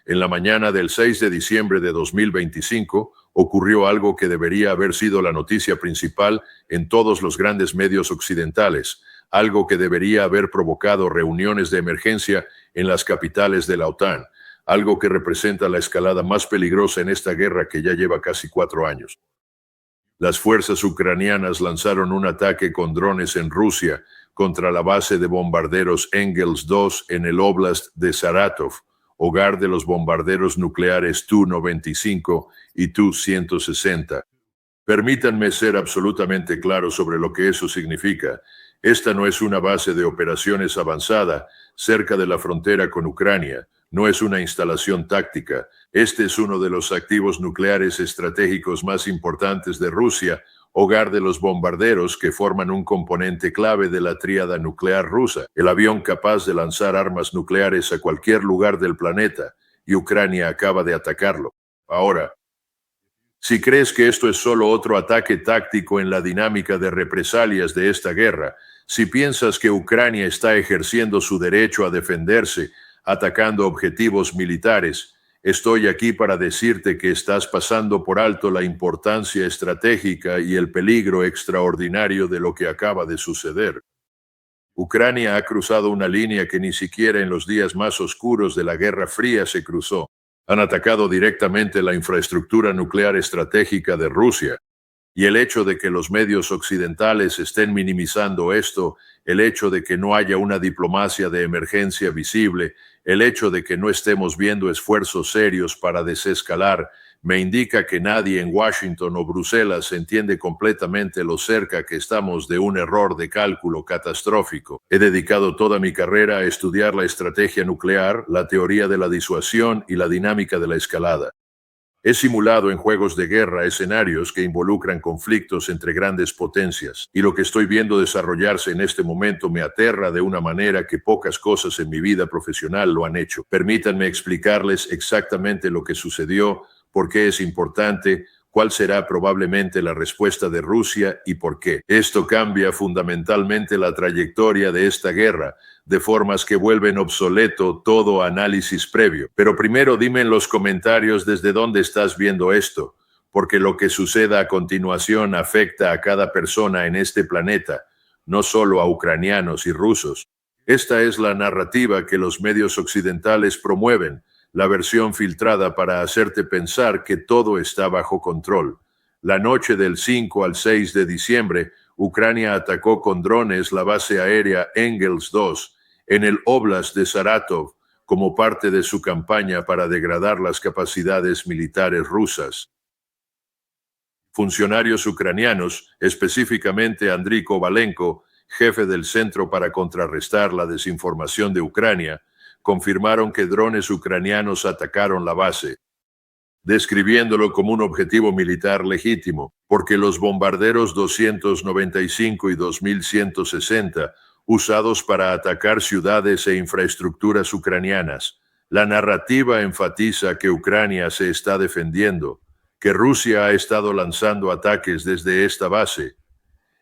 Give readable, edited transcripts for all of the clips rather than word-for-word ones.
En la mañana del 6 de diciembre de 2025 ocurrió algo que debería haber sido la noticia principal en todos los grandes medios occidentales, algo que debería haber provocado reuniones de emergencia en las capitales de la OTAN, algo que representa la escalada más peligrosa en esta guerra que ya lleva casi 4 años. Las fuerzas ucranianas lanzaron un ataque con drones en Rusia contra la base de bombarderos Engels 2 en el Oblast de Saratov, hogar de los bombarderos nucleares Tu-95 y Tu-160. Permítanme ser absolutamente claro sobre lo que eso significa. Esta no es una base de operaciones avanzada cerca de la frontera con Ucrania. No es una instalación táctica. Este es uno de los activos nucleares estratégicos más importantes de Rusia, hogar de los bombarderos que forman un componente clave de la tríada nuclear rusa, el avión capaz de lanzar armas nucleares a cualquier lugar del planeta, y Ucrania acaba de atacarlo. Ahora, si crees que esto es solo otro ataque táctico en la dinámica de represalias de esta guerra, si piensas que Ucrania está ejerciendo su derecho a defenderse, atacando objetivos militares, estoy aquí para decirte que estás pasando por alto la importancia estratégica y el peligro extraordinario de lo que acaba de suceder. Ucrania ha cruzado una línea que ni siquiera en los días más oscuros de la Guerra Fría se cruzó. Han atacado directamente la infraestructura nuclear estratégica de Rusia. Y el hecho de que los medios occidentales estén minimizando esto, el hecho de que no haya una diplomacia de emergencia visible, el hecho de que no estemos viendo esfuerzos serios para desescalar, me indica que nadie en Washington o Bruselas entiende completamente lo cerca que estamos de un error de cálculo catastrófico. He dedicado toda mi carrera a estudiar la estrategia nuclear, la teoría de la disuasión y la dinámica de la escalada. He simulado en juegos de guerra escenarios que involucran conflictos entre grandes potencias, y lo que estoy viendo desarrollarse en este momento me aterra de una manera que pocas cosas en mi vida profesional lo han hecho. Permítanme explicarles exactamente lo que sucedió, por qué es importante, cuál será probablemente la respuesta de Rusia y por qué. Esto cambia fundamentalmente la trayectoria de esta guerra, de formas que vuelven obsoleto todo análisis previo. Pero primero dime en los comentarios desde dónde estás viendo esto, porque lo que suceda a continuación afecta a cada persona en este planeta, no solo a ucranianos y rusos. Esta es la narrativa que los medios occidentales promueven, la versión filtrada para hacerte pensar que todo está bajo control. La noche del 5 al 6 de diciembre, Ucrania atacó con drones la base aérea Engels 2 en el Oblast de Saratov como parte de su campaña para degradar las capacidades militares rusas. Funcionarios ucranianos, específicamente Andriy Kovalenko, jefe del Centro para Contrarrestar la Desinformación de Ucrania, confirmaron que drones ucranianos atacaron la base, describiéndolo como un objetivo militar legítimo, porque los bombarderos 295 y 2160, usados para atacar ciudades e infraestructuras ucranianas, la narrativa enfatiza que Ucrania se está defendiendo, que Rusia ha estado lanzando ataques desde esta base,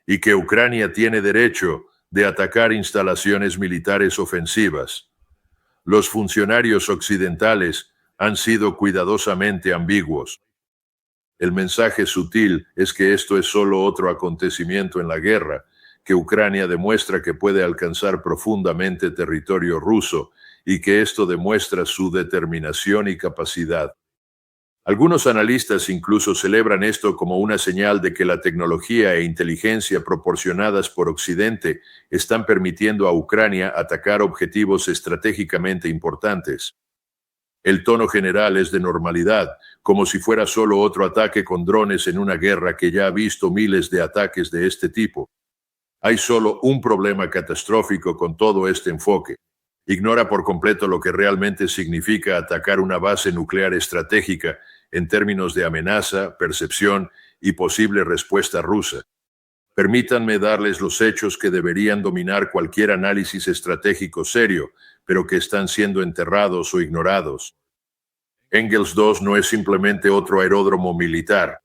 y que Ucrania tiene derecho de atacar instalaciones militares ofensivas. Los funcionarios occidentales han sido cuidadosamente ambiguos. El mensaje sutil es que esto es solo otro acontecimiento en la guerra, que Ucrania demuestra que puede alcanzar profundamente territorio ruso y que esto demuestra su determinación y capacidad. Algunos analistas incluso celebran esto como una señal de que la tecnología e inteligencia proporcionadas por Occidente están permitiendo a Ucrania atacar objetivos estratégicamente importantes. El tono general es de normalidad, como si fuera solo otro ataque con drones en una guerra que ya ha visto miles de ataques de este tipo. Hay solo un problema catastrófico con todo este enfoque. Ignora por completo lo que realmente significa atacar una base nuclear estratégica en términos de amenaza, percepción y posible respuesta rusa. Permítanme darles los hechos que deberían dominar cualquier análisis estratégico serio, pero que están siendo enterrados o ignorados. Engels 2 no es simplemente otro aeródromo militar.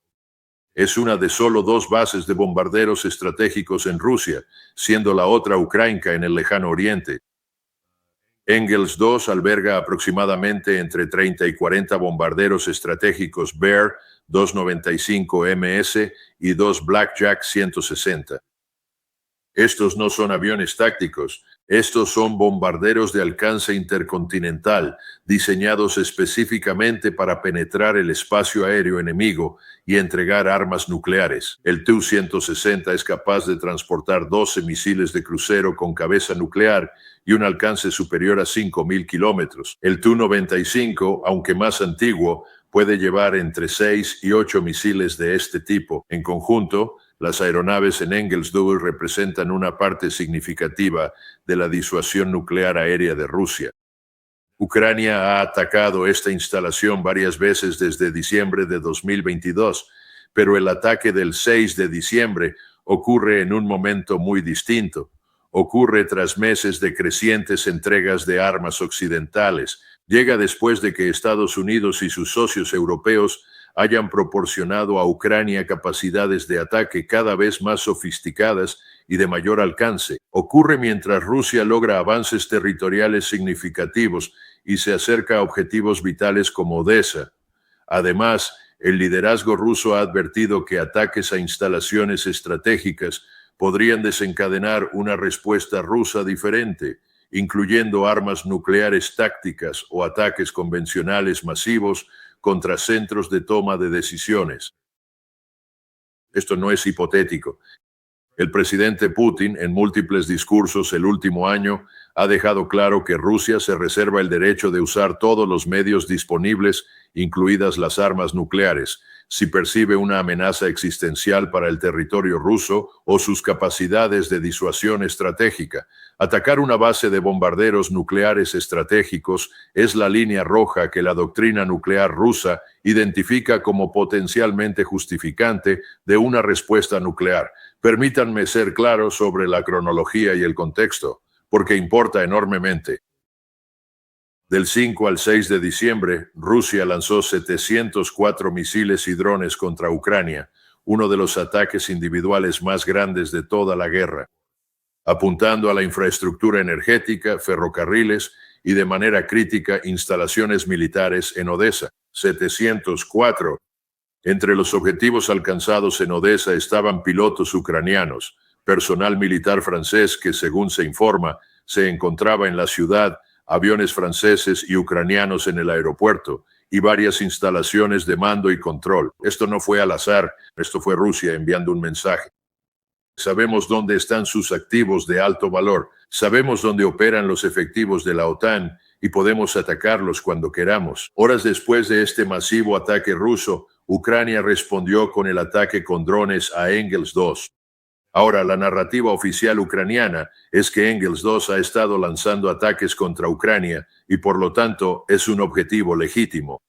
Es una de solo 2 bases de bombarderos estratégicos en Rusia, siendo la otra ucraniana en el lejano oriente. Engels 2 alberga aproximadamente entre 30 y 40 bombarderos estratégicos Bear 295 MS y dos Blackjack 160. Estos no son aviones tácticos, estos son bombarderos de alcance intercontinental, diseñados específicamente para penetrar el espacio aéreo enemigo y entregar armas nucleares. El Tu-160 es capaz de transportar 12 misiles de crucero con cabeza nuclear y un alcance superior a 5.000 kilómetros. El Tu-95, aunque más antiguo, puede llevar entre 6 y 8 misiles de este tipo. En conjunto, las aeronaves en Engels 2 representan una parte significativa de la disuasión nuclear aérea de Rusia. Ucrania ha atacado esta instalación varias veces desde diciembre de 2022, pero el ataque del 6 de diciembre ocurre en un momento muy distinto. Ocurre tras meses de crecientes entregas de armas occidentales. Llega después de que Estados Unidos y sus socios europeos hayan proporcionado a Ucrania capacidades de ataque cada vez más sofisticadas y de mayor alcance. Ocurre mientras Rusia logra avances territoriales significativos y se acerca a objetivos vitales como Odessa. Además, el liderazgo ruso ha advertido que ataques a instalaciones estratégicas podrían desencadenar una respuesta rusa diferente, incluyendo armas nucleares tácticas o ataques convencionales masivos contra centros de toma de decisiones. Esto no es hipotético. El presidente Putin, en múltiples discursos el último año, ha dejado claro que Rusia se reserva el derecho de usar todos los medios disponibles, incluidas las armas nucleares, si percibe una amenaza existencial para el territorio ruso o sus capacidades de disuasión estratégica. Atacar una base de bombarderos nucleares estratégicos es la línea roja que la doctrina nuclear rusa identifica como potencialmente justificante de una respuesta nuclear. Permítanme ser claro sobre la cronología y el contexto, porque importa enormemente. Del 5 al 6 de diciembre, Rusia lanzó 704 misiles y drones contra Ucrania, uno de los ataques individuales más grandes de toda la guerra, apuntando a la infraestructura energética, ferrocarriles y de manera crítica instalaciones militares en Odessa. 704. Entre los objetivos alcanzados en Odessa estaban pilotos ucranianos, personal militar francés que, según se informa, se encontraba en la ciudad, aviones franceses y ucranianos en el aeropuerto y varias instalaciones de mando y control. Esto no fue al azar, esto fue Rusia enviando un mensaje. Sabemos dónde están sus activos de alto valor, sabemos dónde operan los efectivos de la OTAN y podemos atacarlos cuando queramos. Horas después de este masivo ataque ruso, Ucrania respondió con el ataque con drones a Engels 2. Ahora, la narrativa oficial ucraniana es que Engels 2 ha estado lanzando ataques contra Ucrania y por lo tanto es un objetivo legítimo.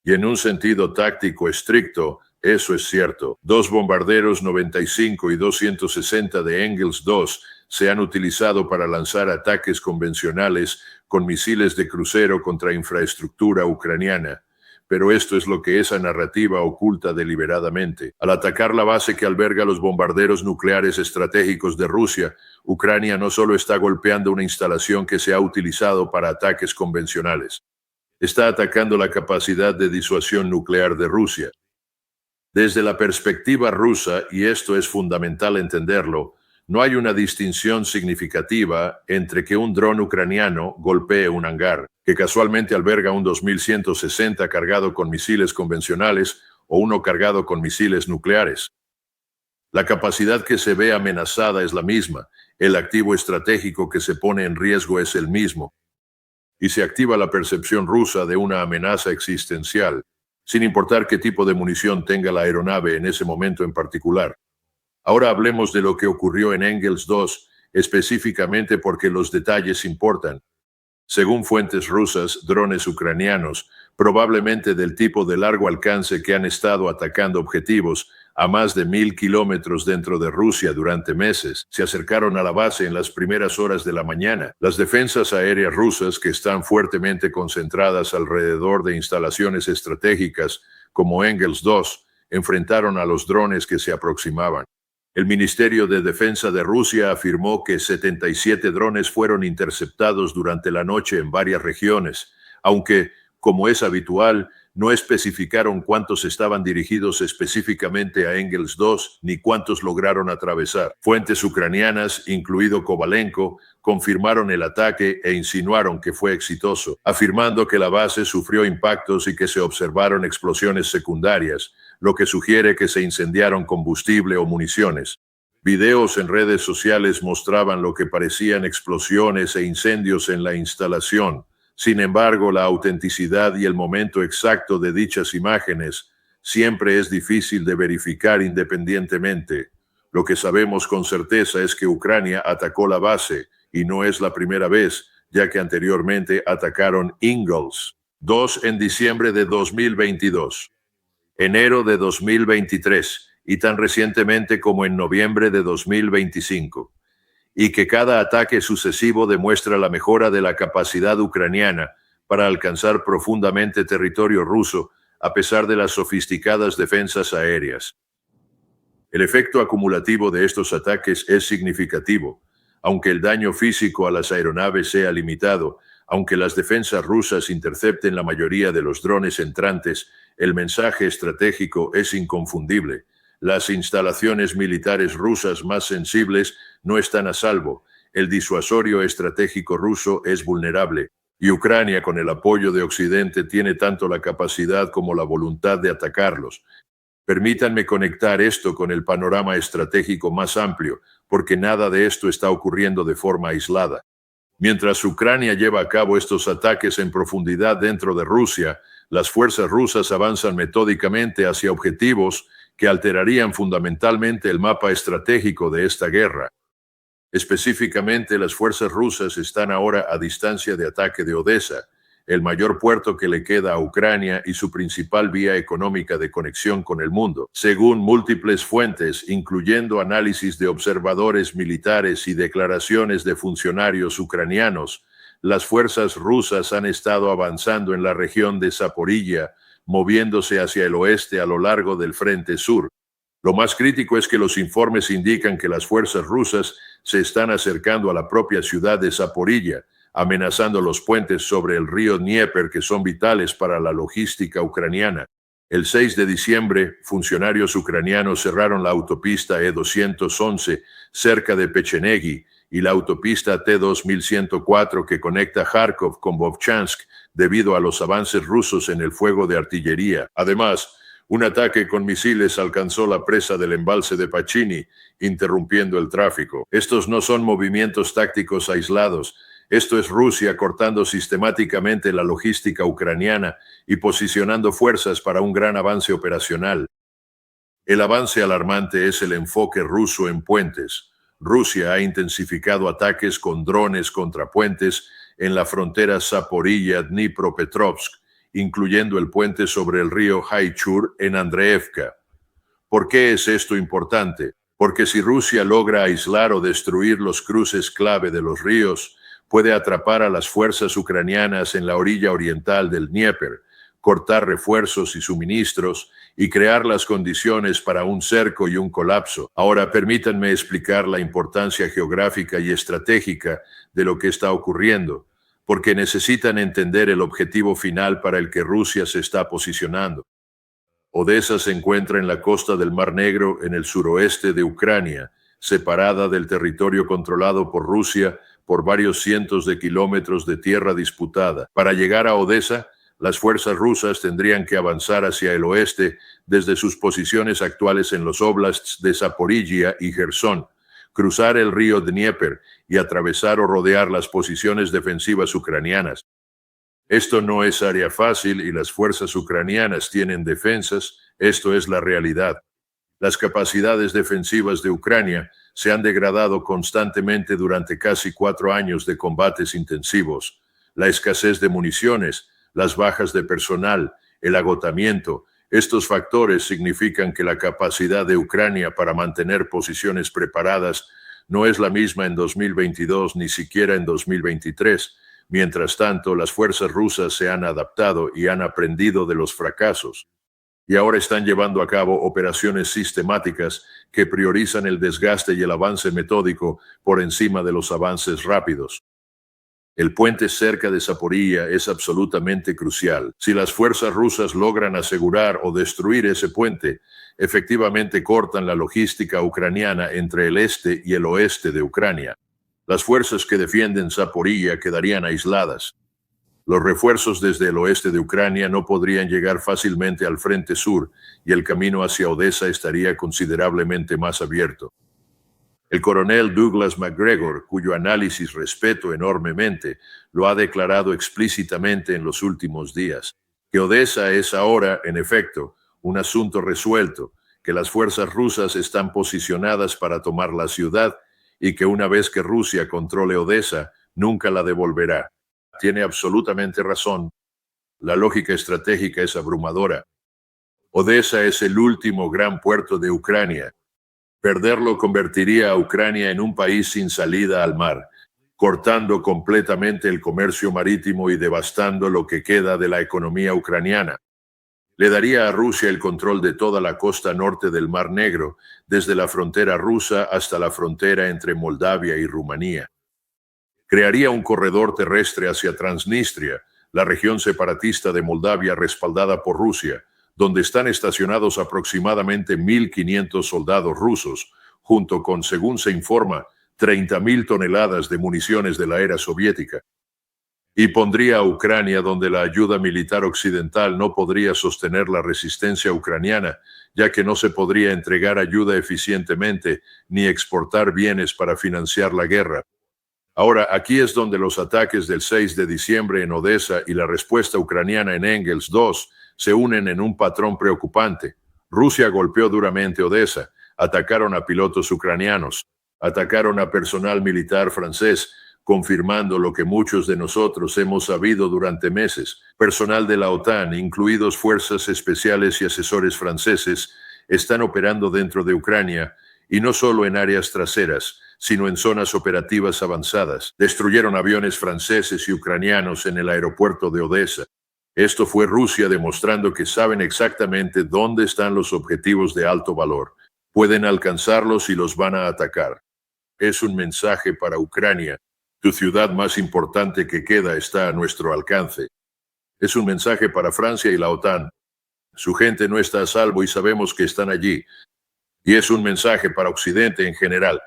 Y en un sentido táctico estricto, eso es cierto. Dos bombarderos 95 y 260 de Engels 2 se han utilizado para lanzar ataques convencionales con misiles de crucero contra infraestructura ucraniana. Pero esto es lo que esa narrativa oculta deliberadamente. Al atacar la base que alberga los bombarderos nucleares estratégicos de Rusia, Ucrania no solo está golpeando una instalación que se ha utilizado para ataques convencionales, está atacando la capacidad de disuasión nuclear de Rusia. Desde la perspectiva rusa, y esto es fundamental entenderlo, no hay una distinción significativa entre que un dron ucraniano golpee un hangar, que casualmente alberga un 2160 cargado con misiles convencionales o uno cargado con misiles nucleares. La capacidad que se ve amenazada es la misma, el activo estratégico que se pone en riesgo es el mismo, y se activa la percepción rusa de una amenaza existencial, sin importar qué tipo de munición tenga la aeronave en ese momento en particular. Ahora hablemos de lo que ocurrió en Engels 2, específicamente porque los detalles importan. Según fuentes rusas, drones ucranianos, probablemente del tipo de largo alcance que han estado atacando objetivos a más de 1.000 kilómetros dentro de Rusia durante meses, se acercaron a la base en las primeras horas de la mañana. Las defensas aéreas rusas, que están fuertemente concentradas alrededor de instalaciones estratégicas como Engels 2, enfrentaron a los drones que se aproximaban. El Ministerio de Defensa de Rusia afirmó que 77 drones fueron interceptados durante la noche en varias regiones, aunque, como es habitual, no especificaron cuántos estaban dirigidos específicamente a Engels 2 ni cuántos lograron atravesar. Fuentes ucranianas, incluido Kovalenko, confirmaron el ataque e insinuaron que fue exitoso, afirmando que la base sufrió impactos y que se observaron explosiones secundarias, lo que sugiere que se incendiaron combustible o municiones. Videos en redes sociales mostraban lo que parecían explosiones e incendios en la instalación. Sin embargo, la autenticidad y el momento exacto de dichas imágenes siempre es difícil de verificar independientemente. Lo que sabemos con certeza es que Ucrania atacó la base, y no es la primera vez, ya que anteriormente atacaron Engels 2 en diciembre de 2022, enero de 2023 y tan recientemente como en noviembre de 2025. Y que cada ataque sucesivo demuestra la mejora de la capacidad ucraniana para alcanzar profundamente territorio ruso a pesar de las sofisticadas defensas aéreas. El efecto acumulativo de estos ataques es significativo, aunque el daño físico a las aeronaves sea limitado, aunque las defensas rusas intercepten la mayoría de los drones entrantes, el mensaje estratégico es inconfundible. Las instalaciones militares rusas más sensibles no están a salvo. El disuasorio estratégico ruso es vulnerable. Y Ucrania, con el apoyo de Occidente, tiene tanto la capacidad como la voluntad de atacarlos. Permítanme conectar esto con el panorama estratégico más amplio, porque nada de esto está ocurriendo de forma aislada. Mientras Ucrania lleva a cabo estos ataques en profundidad dentro de Rusia, las fuerzas rusas avanzan metódicamente hacia objetivos que alterarían fundamentalmente el mapa estratégico de esta guerra. Específicamente, las fuerzas rusas están ahora a distancia de ataque de Odessa, el mayor puerto que le queda a Ucrania y su principal vía económica de conexión con el mundo. Según múltiples fuentes, incluyendo análisis de observadores militares y declaraciones de funcionarios ucranianos, las fuerzas rusas han estado avanzando en la región de Zaporilla, moviéndose hacia el oeste a lo largo del frente sur. Lo más crítico es que los informes indican que las fuerzas rusas se están acercando a la propia ciudad de Zaporilla, amenazando los puentes sobre el río Dnieper que son vitales para la logística ucraniana. El 6 de diciembre, funcionarios ucranianos cerraron la autopista E-211 cerca de Pechenegi y la autopista T-2104 que conecta Kharkov con Vovchansk debido a los avances rusos en el fuego de artillería. Además, un ataque con misiles alcanzó la presa del embalse de Pachini, interrumpiendo el tráfico. Estos no son movimientos tácticos aislados. Esto es Rusia cortando sistemáticamente la logística ucraniana y posicionando fuerzas para un gran avance operacional. El avance alarmante es el enfoque ruso en puentes. Rusia ha intensificado ataques con drones contra puentes en la frontera Zaporilla-Dnipropetrovsk, incluyendo el puente sobre el río Haichur en Andreevka. ¿Por qué es esto importante? Porque si Rusia logra aislar o destruir los cruces clave de los ríos, puede atrapar a las fuerzas ucranianas en la orilla oriental del Dnieper, cortar refuerzos y suministros y crear las condiciones para un cerco y un colapso. Ahora permítanme explicar la importancia geográfica y estratégica de lo que está ocurriendo, porque necesitan entender el objetivo final para el que Rusia se está posicionando. Odessa se encuentra en la costa del Mar Negro en el suroeste de Ucrania, separada del territorio controlado por Rusia por varios cientos de kilómetros de tierra disputada. Para llegar a Odessa, las fuerzas rusas tendrían que avanzar hacia el oeste desde sus posiciones actuales en los oblasts de Zaporilla y Jersón, cruzar el río Dnieper y atravesar o rodear las posiciones defensivas ucranianas. Esto no es área fácil y las fuerzas ucranianas tienen defensas, esto es la realidad. Las capacidades defensivas de Ucrania se han degradado constantemente durante casi 4 años de combates intensivos. La escasez de municiones, las bajas de personal, el agotamiento, estos factores significan que la capacidad de Ucrania para mantener posiciones preparadas no es la misma en 2022 ni siquiera en 2023. Mientras tanto, las fuerzas rusas se han adaptado y han aprendido de los fracasos. y ahora están llevando a cabo operaciones sistemáticas que priorizan el desgaste y el avance metódico por encima de los avances rápidos. El puente cerca de Zaporilla es absolutamente crucial. Si las fuerzas rusas logran asegurar o destruir ese puente, efectivamente cortan la logística ucraniana entre el este y el oeste de Ucrania. Las fuerzas que defienden Zaporilla quedarían aisladas. Los refuerzos desde el oeste de Ucrania no podrían llegar fácilmente al frente sur y el camino hacia Odessa estaría considerablemente más abierto. El coronel Douglas MacGregor, cuyo análisis respeto enormemente, lo ha declarado explícitamente en los últimos días, que Odessa es ahora, en efecto, un asunto resuelto, que las fuerzas rusas están posicionadas para tomar la ciudad y que una vez que Rusia controle Odessa, nunca la devolverá. Tiene absolutamente razón. La lógica estratégica es abrumadora. Odessa es el último gran puerto de Ucrania. Perderlo convertiría a Ucrania en un país sin salida al mar, cortando completamente el comercio marítimo y devastando lo que queda de la economía ucraniana. Le daría a Rusia el control de toda la costa norte del Mar Negro, desde la frontera rusa hasta la frontera entre Moldavia y Rumanía. Crearía un corredor terrestre hacia Transnistria, la región separatista de Moldavia respaldada por Rusia, donde están estacionados aproximadamente 1.500 soldados rusos, junto con, según se informa, 30.000 toneladas de municiones de la era soviética. Y pondría a Ucrania donde la ayuda militar occidental no podría sostener la resistencia ucraniana, ya que no se podría entregar ayuda eficientemente ni exportar bienes para financiar la guerra. Ahora, aquí es donde los ataques del 6 de diciembre en Odessa y la respuesta ucraniana en Engels II se unen en un patrón preocupante. Rusia golpeó duramente Odessa, atacaron a pilotos ucranianos, atacaron a personal militar francés, confirmando lo que muchos de nosotros hemos sabido durante meses. Personal de la OTAN, incluidos fuerzas especiales y asesores franceses, están operando dentro de Ucrania, y no solo en áreas traseras, sino en zonas operativas avanzadas. Destruyeron aviones franceses y ucranianos en el aeropuerto de Odessa. Esto fue Rusia demostrando que saben exactamente dónde están los objetivos de alto valor. Pueden alcanzarlos y los van a atacar. Es un mensaje para Ucrania. Tu ciudad más importante que queda está a nuestro alcance. Es un mensaje para Francia y la OTAN. Su gente no está a salvo y sabemos que están allí. Y es un mensaje para Occidente en general.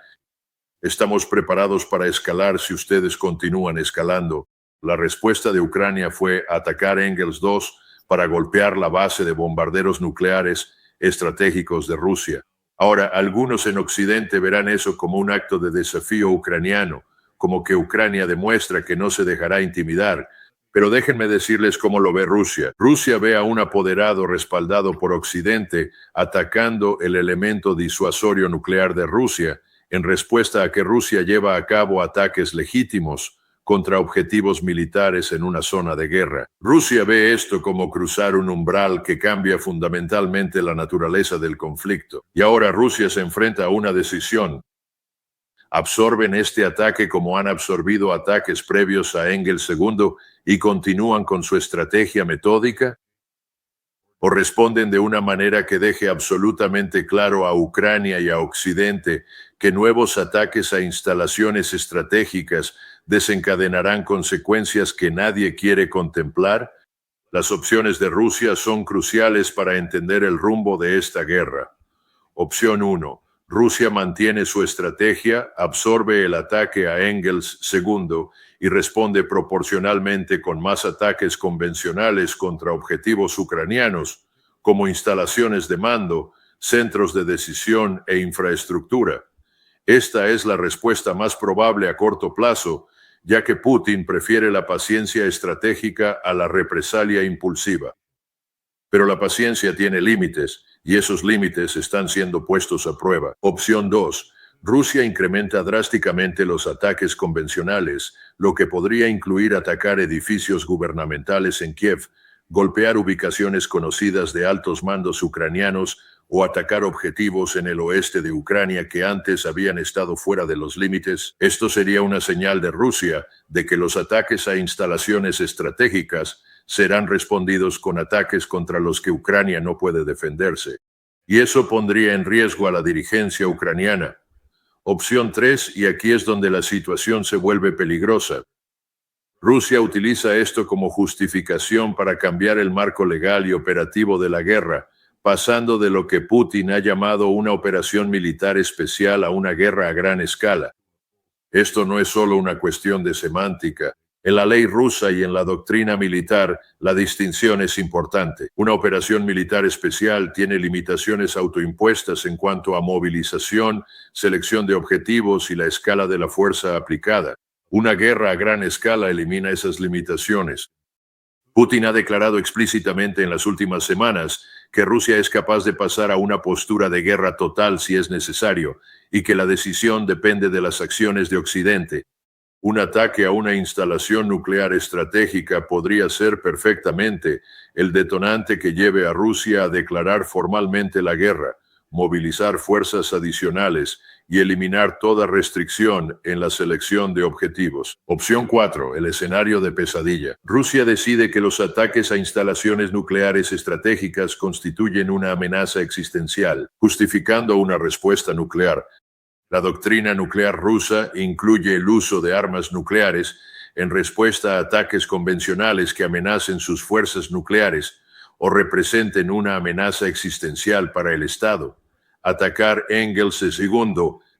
Estamos preparados para escalar si ustedes continúan escalando. La respuesta de Ucrania fue atacar Engels II para golpear la base de bombarderos nucleares estratégicos de Rusia. Ahora, algunos en Occidente verán eso como un acto de desafío ucraniano, como que Ucrania demuestra que no se dejará intimidar. Pero déjenme decirles cómo lo ve Rusia. Rusia ve a un apoderado respaldado por Occidente atacando el elemento disuasorio nuclear de Rusia en respuesta a que Rusia lleva a cabo ataques legítimos contra objetivos militares en una zona de guerra. Rusia ve esto como cruzar un umbral que cambia fundamentalmente la naturaleza del conflicto. Y ahora Rusia se enfrenta a una decisión. ¿Absorben este ataque como han absorbido ataques previos a Engels II y continúan con su estrategia metódica? ¿O responden de una manera que deje absolutamente claro a Ucrania y a Occidente que nuevos ataques a instalaciones estratégicas desencadenarán consecuencias que nadie quiere contemplar? Las opciones de Rusia son cruciales para entender el rumbo de esta guerra. Opción 1. Rusia mantiene su estrategia, absorbe el ataque a Engels II y responde proporcionalmente con más ataques convencionales contra objetivos ucranianos, como instalaciones de mando, centros de decisión e infraestructura. Esta es la respuesta más probable a corto plazo, ya que Putin prefiere la paciencia estratégica a la represalia impulsiva. Pero la paciencia tiene límites, y esos límites están siendo puestos a prueba. Opción 2. Rusia incrementa drásticamente los ataques convencionales, lo que podría incluir atacar edificios gubernamentales en Kiev, golpear ubicaciones conocidas de altos mandos ucranianos o atacar objetivos en el oeste de Ucrania que antes habían estado fuera de los límites. Esto sería una señal de Rusia de que los ataques a instalaciones estratégicas serán respondidos con ataques contra los que Ucrania no puede defenderse. Y eso pondría en riesgo a la dirigencia ucraniana. Opción 3, y aquí es donde la situación se vuelve peligrosa. Rusia utiliza esto como justificación para cambiar el marco legal y operativo de la guerra, pasando de lo que Putin ha llamado una operación militar especial a una guerra a gran escala. Esto no es solo una cuestión de semántica. En la ley rusa y en la doctrina militar, la distinción es importante. Una operación militar especial tiene limitaciones autoimpuestas en cuanto a movilización, selección de objetivos y la escala de la fuerza aplicada. Una guerra a gran escala elimina esas limitaciones. Putin ha declarado explícitamente en las últimas semanas que Rusia es capaz de pasar a una postura de guerra total si es necesario, y que la decisión depende de las acciones de Occidente. Un ataque a una instalación nuclear estratégica podría ser perfectamente el detonante que lleve a Rusia a declarar formalmente la guerra, movilizar fuerzas adicionales y eliminar toda restricción en la selección de objetivos. Opción 4. El escenario de pesadilla. Rusia decide que los ataques a instalaciones nucleares estratégicas constituyen una amenaza existencial, justificando una respuesta nuclear. La doctrina nuclear rusa incluye el uso de armas nucleares en respuesta a ataques convencionales que amenacen sus fuerzas nucleares o representen una amenaza existencial para el Estado. Atacar Engels II,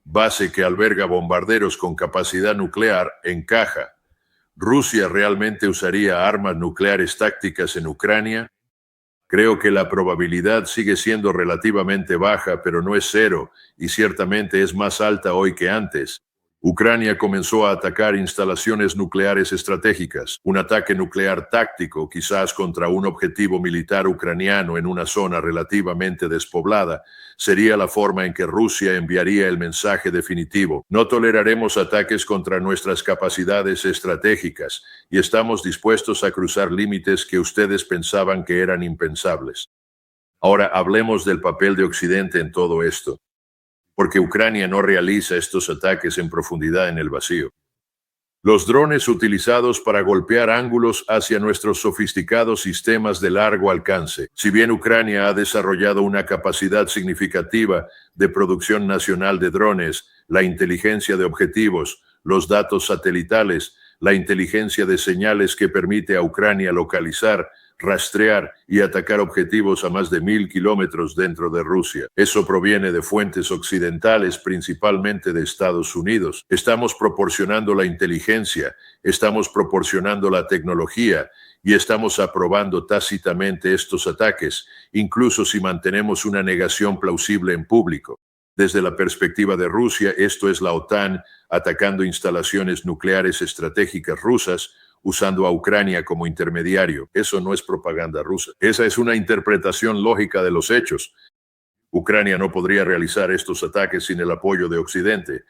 base que alberga bombarderos con capacidad nuclear, encaja. ¿Rusia realmente usaría armas nucleares tácticas en Ucrania? Creo que la probabilidad sigue siendo relativamente baja, pero no es cero, y ciertamente es más alta hoy que antes. Ucrania comenzó a atacar instalaciones nucleares estratégicas. Un ataque nuclear táctico, quizás contra un objetivo militar ucraniano en una zona relativamente despoblada, sería la forma en que Rusia enviaría el mensaje definitivo. No toleraremos ataques contra nuestras capacidades estratégicas y estamos dispuestos a cruzar límites que ustedes pensaban que eran impensables. Ahora hablemos del papel de Occidente en todo esto, porque Ucrania no realiza estos ataques en profundidad en el vacío. Los drones utilizados para golpear ángulos hacia nuestros sofisticados sistemas de largo alcance. Si bien Ucrania ha desarrollado una capacidad significativa de producción nacional de drones, la inteligencia de objetivos, los datos satelitales, la inteligencia de señales que permite a Ucrania localizar, rastrear y atacar objetivos a más de 1,000 kilómetros dentro de Rusia. Eso proviene de fuentes occidentales, principalmente de Estados Unidos. Estamos proporcionando la inteligencia, estamos proporcionando la tecnología y estamos aprobando tácitamente estos ataques, incluso si mantenemos una negación plausible en público. Desde la perspectiva de Rusia, esto es la OTAN atacando instalaciones nucleares estratégicas rusas, usando a Ucrania como intermediario. Eso no es propaganda rusa. Esa es una interpretación lógica de los hechos. Ucrania no podría realizar estos ataques sin el apoyo de Occidente.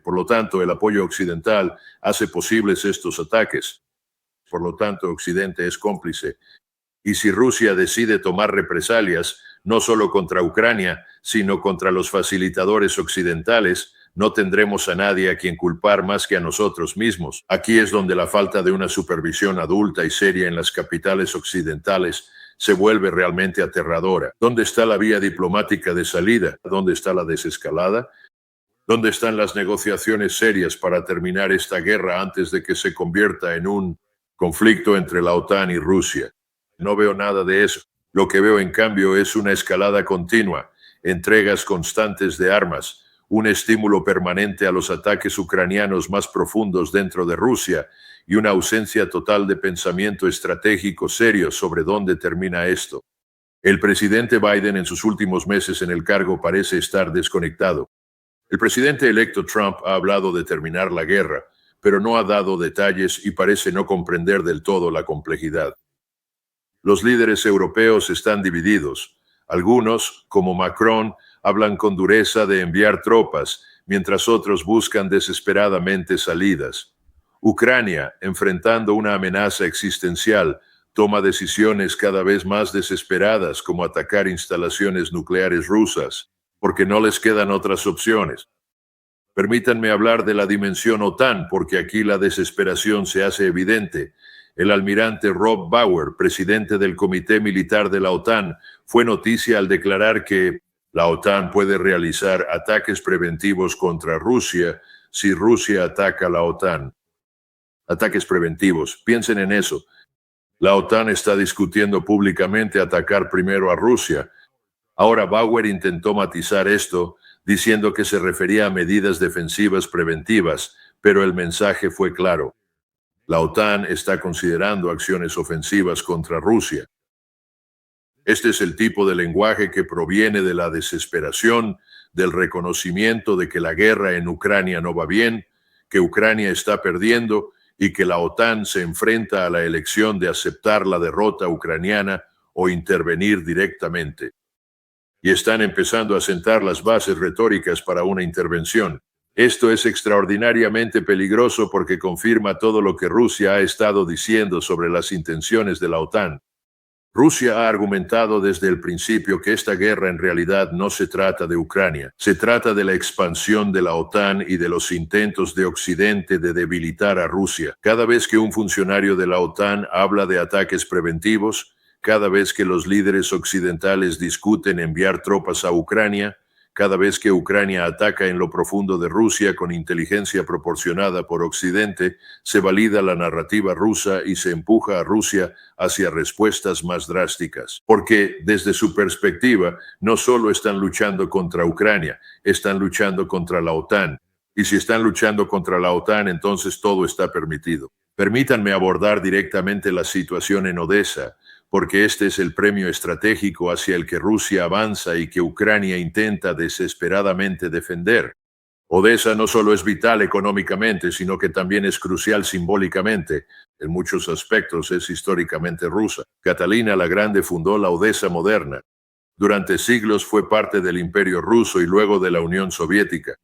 Por lo tanto, el apoyo occidental hace posibles estos ataques. Por lo tanto, Occidente es cómplice. Y si Rusia decide tomar represalias, no solo contra Ucrania, sino contra los facilitadores occidentales, no tendremos a nadie a quien culpar más que a nosotros mismos. Aquí es donde la falta de una supervisión adulta y seria en las capitales occidentales se vuelve realmente aterradora. ¿Dónde está la vía diplomática de salida? ¿Dónde está la desescalada? ¿Dónde están las negociaciones serias para terminar esta guerra antes de que se convierta en un conflicto entre la OTAN y Rusia? No veo nada de eso. Lo que veo, en cambio, es una escalada continua, entregas constantes de armas, un estímulo permanente a los ataques ucranianos más profundos dentro de Rusia y una ausencia total de pensamiento estratégico serio sobre dónde termina esto. El presidente Biden en sus últimos meses en el cargo parece estar desconectado. El presidente electo Trump ha hablado de terminar la guerra, pero no ha dado detalles y parece no comprender del todo la complejidad. Los líderes europeos están divididos. Algunos, como Macron, hablan con dureza de enviar tropas, mientras otros buscan desesperadamente salidas. Ucrania, enfrentando una amenaza existencial, toma decisiones cada vez más desesperadas, como atacar instalaciones nucleares rusas, porque no les quedan otras opciones. Permítanme hablar de la dimensión OTAN, porque aquí la desesperación se hace evidente. El almirante Rob Bauer, presidente del Comité Militar de la OTAN, fue noticia al declarar que la OTAN puede realizar ataques preventivos contra Rusia si Rusia ataca a la OTAN. Ataques preventivos, piensen en eso. La OTAN está discutiendo públicamente atacar primero a Rusia. Ahora Bauer intentó matizar esto, diciendo que se refería a medidas defensivas preventivas, pero el mensaje fue claro. La OTAN está considerando acciones ofensivas contra Rusia. Este es el tipo de lenguaje que proviene de la desesperación, del reconocimiento de que la guerra en Ucrania no va bien, que Ucrania está perdiendo y que la OTAN se enfrenta a la elección de aceptar la derrota ucraniana o intervenir directamente. Y están empezando a sentar las bases retóricas para una intervención. Esto es extraordinariamente peligroso porque confirma todo lo que Rusia ha estado diciendo sobre las intenciones de la OTAN. Rusia ha argumentado desde el principio que esta guerra en realidad no se trata de Ucrania, se trata de la expansión de la OTAN y de los intentos de Occidente de debilitar a Rusia. Cada vez que un funcionario de la OTAN habla de ataques preventivos, cada vez que los líderes occidentales discuten enviar tropas a Ucrania, cada vez que Ucrania ataca en lo profundo de Rusia con inteligencia proporcionada por Occidente, se valida la narrativa rusa y se empuja a Rusia hacia respuestas más drásticas. Porque, desde su perspectiva, no solo están luchando contra Ucrania, están luchando contra la OTAN. Y si están luchando contra la OTAN, entonces todo está permitido. Permítanme abordar directamente la situación en Odessa, porque este es el premio estratégico hacia el que Rusia avanza y que Ucrania intenta desesperadamente defender. Odessa no solo es vital económicamente, sino que también es crucial simbólicamente. En muchos aspectos es históricamente rusa. Catalina la Grande fundó la Odessa moderna. Durante siglos fue parte del Imperio ruso y luego de la Unión Soviética.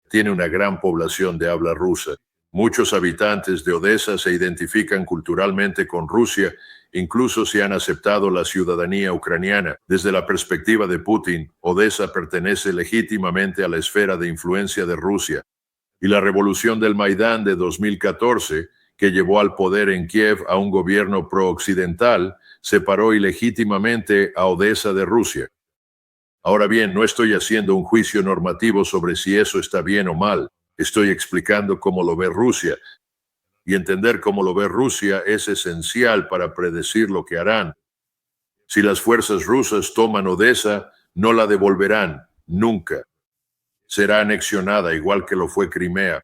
Tiene una gran población de habla rusa. Muchos habitantes de Odessa se identifican culturalmente con Rusia, incluso si han aceptado la ciudadanía ucraniana. Desde la perspectiva de Putin, Odessa pertenece legítimamente a la esfera de influencia de Rusia. Y la revolución del Maidán de 2014, que llevó al poder en Kiev a un gobierno pro-occidental, separó ilegítimamente a Odessa de Rusia. Ahora bien, no estoy haciendo un juicio normativo sobre si eso está bien o mal. Estoy explicando cómo lo ve Rusia. Y entender cómo lo ve Rusia es esencial para predecir lo que harán. Si las fuerzas rusas toman Odessa, no la devolverán, nunca. Será anexionada igual que lo fue Crimea.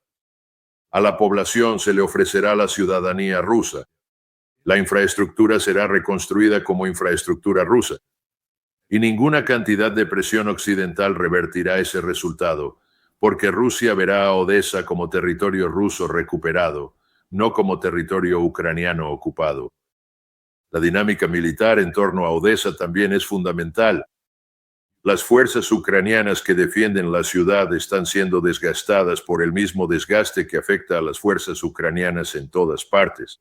A la población se le ofrecerá la ciudadanía rusa. La infraestructura será reconstruida como infraestructura rusa. Y ninguna cantidad de presión occidental revertirá ese resultado, porque Rusia verá a Odessa como territorio ruso recuperado, no como territorio ucraniano ocupado. La dinámica militar en torno a Odessa también es fundamental. Las fuerzas ucranianas que defienden la ciudad están siendo desgastadas por el mismo desgaste que afecta a las fuerzas ucranianas en todas partes.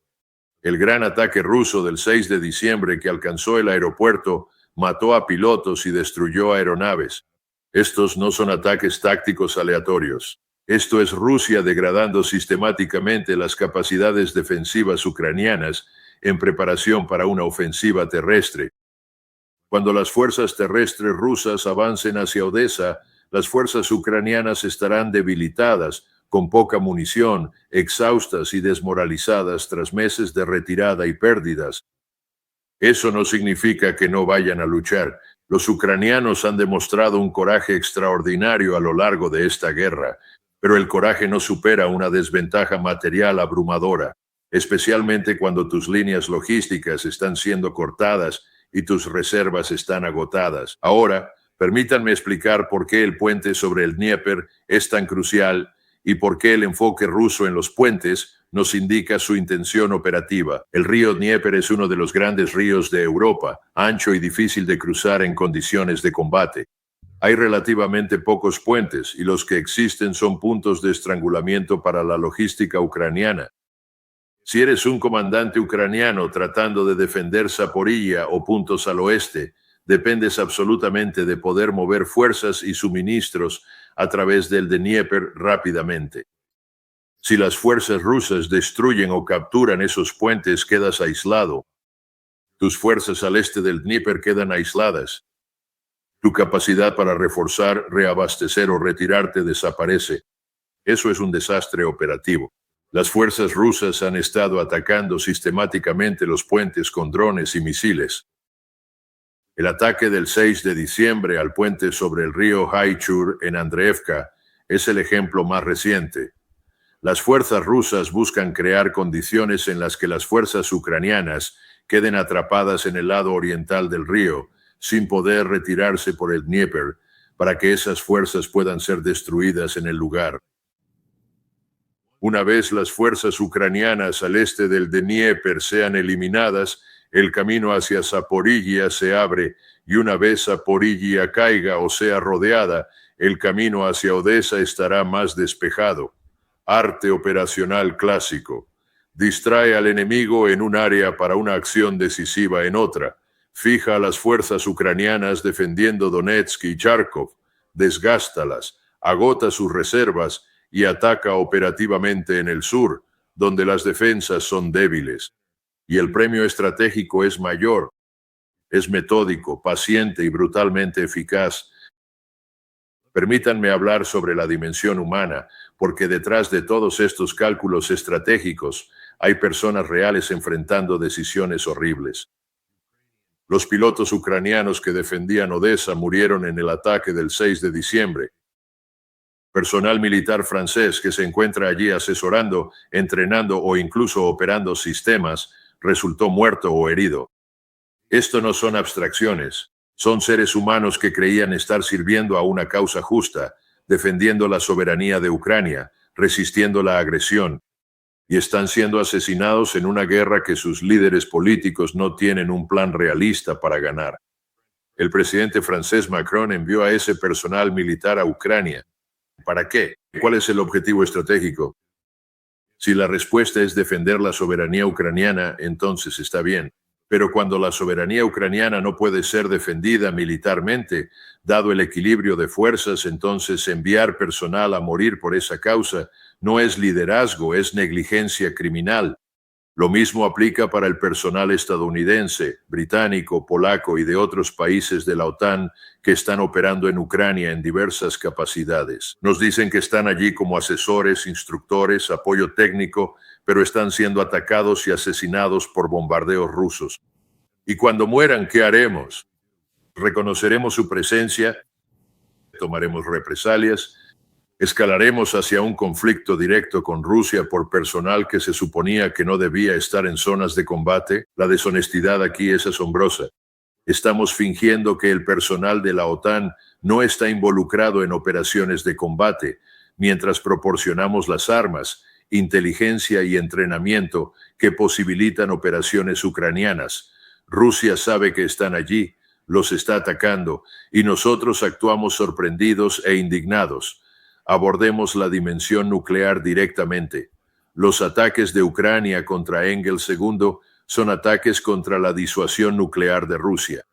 El gran ataque ruso del 6 de diciembre que alcanzó el aeropuerto mató a pilotos y destruyó aeronaves. Estos no son ataques tácticos aleatorios. Esto es Rusia degradando sistemáticamente las capacidades defensivas ucranianas en preparación para una ofensiva terrestre. Cuando las fuerzas terrestres rusas avancen hacia Odessa, las fuerzas ucranianas estarán debilitadas, con poca munición, exhaustas y desmoralizadas tras meses de retirada y pérdidas. Eso no significa que no vayan a luchar. Los ucranianos han demostrado un coraje extraordinario a lo largo de esta guerra, pero el coraje no supera una desventaja material abrumadora, especialmente cuando tus líneas logísticas están siendo cortadas y tus reservas están agotadas. Ahora, permítanme explicar por qué el puente sobre el Dnieper es tan crucial y por qué el enfoque ruso en los puentes nos indica su intención operativa. El río Dnieper es uno de los grandes ríos de Europa, ancho y difícil de cruzar en condiciones de combate. Hay relativamente pocos puentes y los que existen son puntos de estrangulamiento para la logística ucraniana. Si eres un comandante ucraniano tratando de defender Zaporilla o puntos al oeste, dependes absolutamente de poder mover fuerzas y suministros a través del Dnieper rápidamente. Si las fuerzas rusas destruyen o capturan esos puentes, quedas aislado. Tus fuerzas al este del Dnieper quedan aisladas. Tu capacidad para reforzar, reabastecer o retirarte desaparece. Eso es un desastre operativo. Las fuerzas rusas han estado atacando sistemáticamente los puentes con drones y misiles. El ataque del 6 de diciembre al puente sobre el río Haichur en Andreevka es el ejemplo más reciente. Las fuerzas rusas buscan crear condiciones en las que las fuerzas ucranianas queden atrapadas en el lado oriental del río, sin poder retirarse por el Dnieper, para que esas fuerzas puedan ser destruidas en el lugar. Una vez las fuerzas ucranianas al este del Dnieper sean eliminadas, el camino hacia Zaporizhia se abre, y una vez Zaporizhia caiga o sea rodeada, el camino hacia Odessa estará más despejado. Arte operacional clásico. Distrae al enemigo en un área para una acción decisiva en otra. Fija a las fuerzas ucranianas defendiendo Donetsk y Kharkov. Desgástalas, agota sus reservas y ataca operativamente en el sur, donde las defensas son débiles. Y el premio estratégico es mayor. Es metódico, paciente y brutalmente eficaz. Permítanme hablar sobre la dimensión humana, porque detrás de todos estos cálculos estratégicos hay personas reales enfrentando decisiones horribles. Los pilotos ucranianos que defendían Odessa murieron en el ataque del 6 de diciembre. Personal militar francés que se encuentra allí asesorando, entrenando o incluso operando sistemas resultó muerto o herido. Esto no son abstracciones. Son seres humanos que creían estar sirviendo a una causa justa, defendiendo la soberanía de Ucrania, resistiendo la agresión, y están siendo asesinados en una guerra que sus líderes políticos no tienen un plan realista para ganar. El presidente francés Macron envió a ese personal militar a Ucrania. ¿Para qué? ¿Cuál es el objetivo estratégico? Si la respuesta es defender la soberanía ucraniana, entonces está bien. Pero cuando la soberanía ucraniana no puede ser defendida militarmente, dado el equilibrio de fuerzas, entonces enviar personal a morir por esa causa no es liderazgo, es negligencia criminal. Lo mismo aplica para el personal estadounidense, británico, polaco y de otros países de la OTAN que están operando en Ucrania en diversas capacidades. Nos dicen que están allí como asesores, instructores, apoyo técnico, pero están siendo atacados y asesinados por bombardeos rusos. Y cuando mueran, ¿qué haremos? ¿Reconoceremos su presencia? ¿Tomaremos represalias? ¿Escalaremos hacia un conflicto directo con Rusia por personal que se suponía que no debía estar en zonas de combate? La deshonestidad aquí es asombrosa. Estamos fingiendo que el personal de la OTAN no está involucrado en operaciones de combate, mientras proporcionamos las armas, inteligencia y entrenamiento que posibilitan operaciones ucranianas. Rusia sabe que están allí, los está atacando, y nosotros actuamos sorprendidos e indignados. Abordemos la dimensión nuclear directamente. Los ataques de Ucrania contra Engels II son ataques contra la disuasión nuclear de Rusia.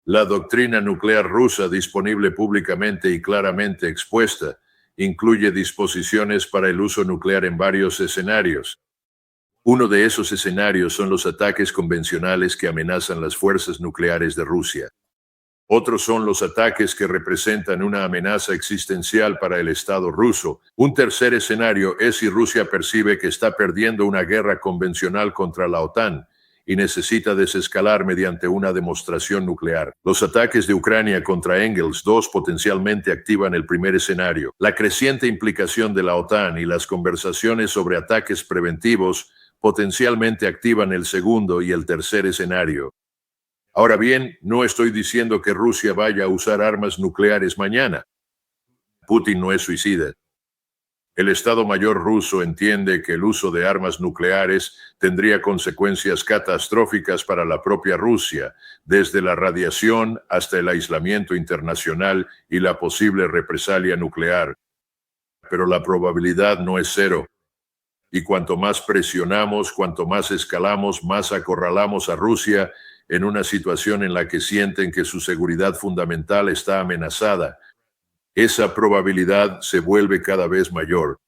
La doctrina nuclear rusa disponible públicamente y claramente expuesta incluye disposiciones para el uso nuclear en varios escenarios. Uno de esos escenarios son los ataques convencionales que amenazan las fuerzas nucleares de Rusia. Otros son los ataques que representan una amenaza existencial para el Estado ruso. Un tercer escenario es si Rusia percibe que está perdiendo una guerra convencional contra la OTAN y necesita desescalar mediante una demostración nuclear. Los ataques de Ucrania contra Engels II potencialmente activan el primer escenario. La creciente implicación de la OTAN y las conversaciones sobre ataques preventivos potencialmente activan el segundo y el tercer escenario. Ahora bien, no estoy diciendo que Rusia vaya a usar armas nucleares mañana. Putin no es suicida. El Estado Mayor ruso entiende que el uso de armas nucleares tendría consecuencias catastróficas para la propia Rusia, desde la radiación hasta el aislamiento internacional y la posible represalia nuclear. Pero la probabilidad no es cero. Y cuanto más presionamos, cuanto más escalamos, más acorralamos a Rusia en una situación en la que sienten que su seguridad fundamental está amenazada. Esa probabilidad se vuelve cada vez mayor.